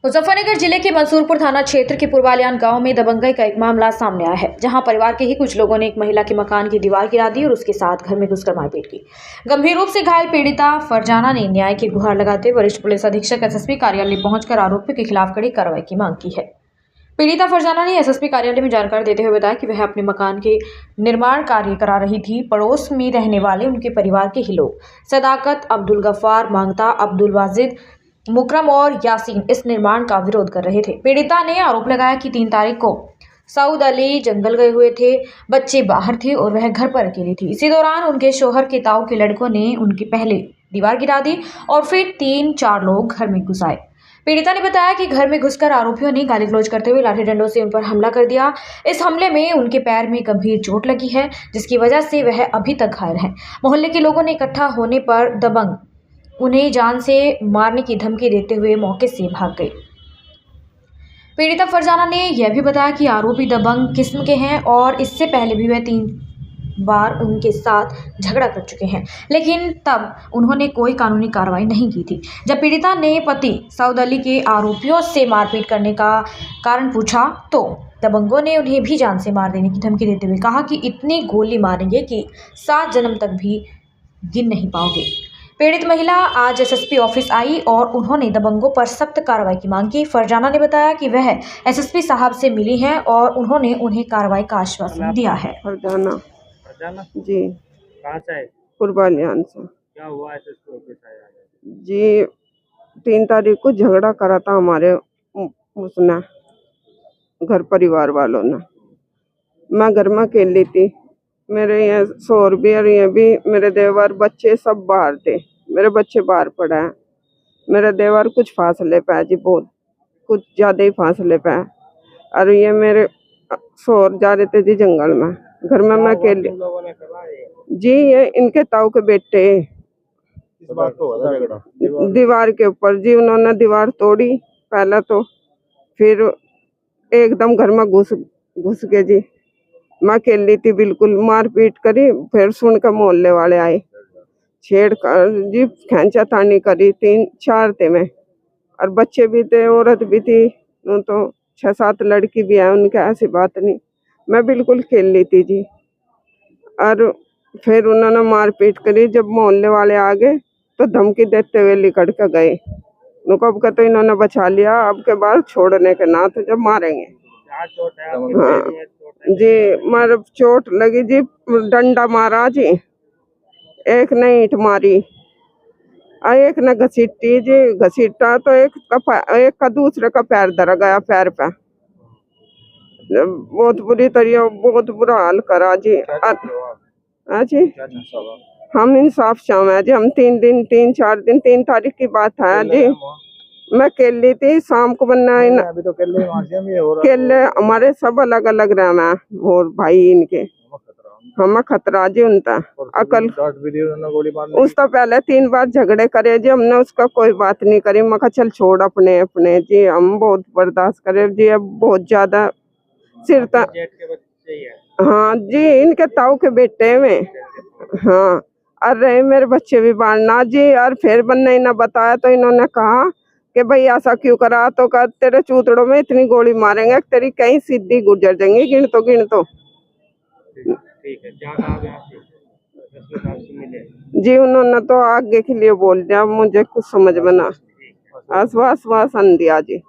मुजफ्फरनगर जिले के मंसूरपुर थाना क्षेत्र के पूर्वालियान गांव में दबंगई का एक मामला सामने आया है, जहां परिवार के ही कुछ लोगों ने एक महिला के मकान की दीवार गिरा दी और उसके साथ घर में घुसकर मारपीट की। गंभीर रूप से घायल पीड़िता फरजाना ने न्याय की गुहार लगाते हुए वरिष्ठ पुलिस अधीक्षक एसएसपी कार्यालय पहुंचकर आरोपियों के खिलाफ कड़ी कार्रवाई की मांग की है। पीड़िता फरजाना ने एसएसपी कार्यालय में जानकारी देते हुए बताया कि वह अपने मकान के निर्माण कार्य करा रही थी। पड़ोस में रहने वाले उनके परिवार के ही लोग सदाकत, अब्दुल गफ्फार, मांगता, अब्दुल वाजिद, मुकरम और यासीन इस निर्माण का विरोध कर रहे थे। पीड़िता ने आरोप लगाया कि 3 तारीख को सऊद अली जंगल गए हुए थे, बच्चे बाहर थे और वह घर पर अकेली थी। इसी दौरान उनके शोहर के ताऊ के लड़कों ने उनकी पहले दीवार गिरा दी और फिर 3-4 लोग घर में घुस आए। पीड़िता ने बताया कि घर में घुसकर आरोपियों ने गाली गलौज करते हुए लाठी डंडों से उन पर हमला कर दिया। इस हमले में उनके पैर में गंभीर चोट लगी है, जिसकी वजह से वह अभी तक घायल है। मोहल्ले के लोगों ने इकट्ठा होने पर दबंग उन्हें जान से मारने की धमकी देते हुए मौके से भाग गए। पीड़िता फरजाना ने यह भी बताया कि आरोपी दबंग किस्म के हैं और इससे पहले भी वह 3 बार उनके साथ झगड़ा कर चुके हैं, लेकिन तब उन्होंने कोई कानूनी कार्रवाई नहीं की थी। जब पीड़िता ने पति सऊद अली के आरोपियों से मारपीट करने का कारण पूछा तो दबंगों ने उन्हें भी जान से मार देने की धमकी देते हुए कहा कि इतनी गोली मारेंगे कि 7 जन्म तक भी गिन नहीं पाओगे। पीड़ित महिला आज एसएसपी ऑफिस आई और उन्होंने दबंगों पर सख्त कार्रवाई की मांग की। फरजाना ने बताया कि वह एसएसपी साहब से मिली हैं और उन्होंने उन्हें कार्रवाई का आश्वासन दिया है। फरजाना जी, कहाँ से आए? पूर्वालियान से। क्या हुआ एसएसपी ऑफिस आए? जी, 3 तारीख को झगड़ा करा था हमारे उसने घर परिवार वालों ने। मैं घर में अकेली थी, मेरे यहाँ शोहर भी और ये भी मेरे देवर बच्चे सब बाहर थे। मेरे बच्चे बाहर पड़े हैं। मेरे देवर कुछ फासले पे है जी, बहुत कुछ ज्यादा ही फासले पे है। और ये मेरे शोहर जा रहे थे जी जंगल में। घर में मैं अकेली जी, ये इनके ताऊ के बेटे इस बात को हुआ झगड़ा दीवार के ऊपर जी, उन्होंने दीवार तोड़ी पहले तो, फिर एकदम घर में घुस के जी। मैं अकेली थी, बिल्कुल मारपीट करी। फिर सुन कर मोहल्ले वाले आए, छेड़ कर जी खींचा तानी करी। 3-4 थे मैं, और बच्चे भी थे, औरत भी थी, तो 6-7 लड़की भी है उनके। ऐसी बात नहीं, मैं बिल्कुल अकेली थी जी। और फिर उन्होंने मारपीट करी। जब मोहल्ले वाले आ गए तो धमकी देते हुए लिकड़ के गए। अब का तो इन्होंने बचा लिया, अब के बाद छोड़ने के ना तो जब मारेंगे। हाँ जी, मार चोट लगी जी, डंडा मारा जी, एक ने ईंट मारी और एक ने घसीटी जी। घसीटा तो एक का दूसरे का पैर धरा गया, पैर पे बहुत बुरी तरह, बहुत बुरा हाल करा जी। जी हम इंसाफ चाहे जी। हम 3 तारीख की बात है जी। मैं अकेली थी, शाम को बनना अभी तो केले हमारे सब अलग अलग रहना और भाई इनके हमें खतरा जी उनका अकल। उस तो पहले 3 बार झगड़े करे जी, हमने उसका कोई बात नहीं करी। मैं चल छोड़ अपने अपने जी, हम बहुत बर्दाश्त करे जी। अब बहुत ज्यादा सिर तक। हाँ जी, इनके ताऊ के बेटे में। हाँ, अरे मेरे बच्चे भी बांटना जी। और फिर बनने ना बताया तो इन्होंने कहा कि भाई ऐसा क्यों करा, तो कहा तेरे चूतड़ों में इतनी गोली मारेंगे तेरी कहीं सीधी गुजर जाएंगी, गिन तो। ठीक है, क्या कहा जी, उन्होंने तो आगे के लिए बोल दिया, मुझे कुछ समझ में ना आश्वासन दिया जी।